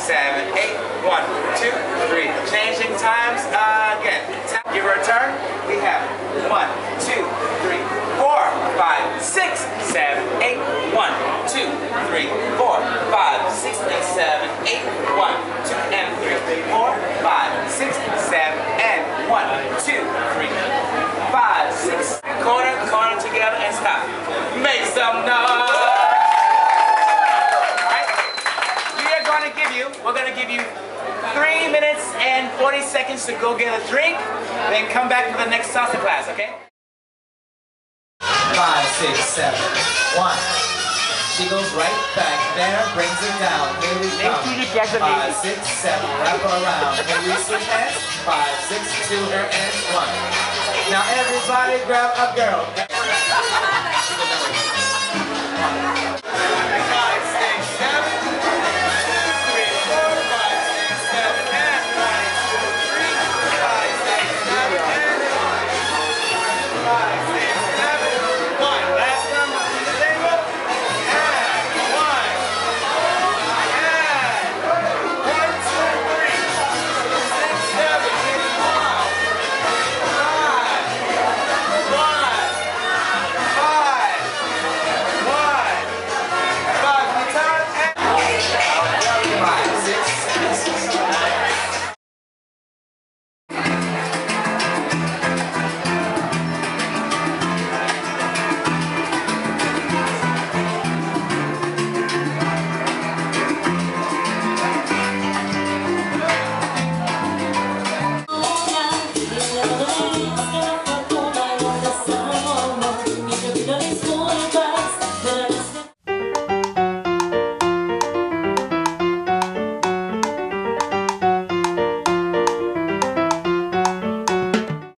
7, 8. 1, 2, 3. Changing times again. Give her a turn. We have 1, 2, 3, 4, 5, 6, 7, 8. 1, 2, 3, 4, 5, 6, 7, 8. 1, 2, and 3, 4, 5, 6, 7, and 1, 2, 3, 5, 6. Corner together and stop. Make some noise. We're going to give you 3 minutes and 40 seconds to go get a drink, then come back to the next salsa class, okay? 5, 6, 7, 1. She goes right back there, brings it down. Here we come. 5, 6, 7, wrap her around. Here we switch hands. 5, 6, 2, her and 1. Now everybody grab a girl. 1.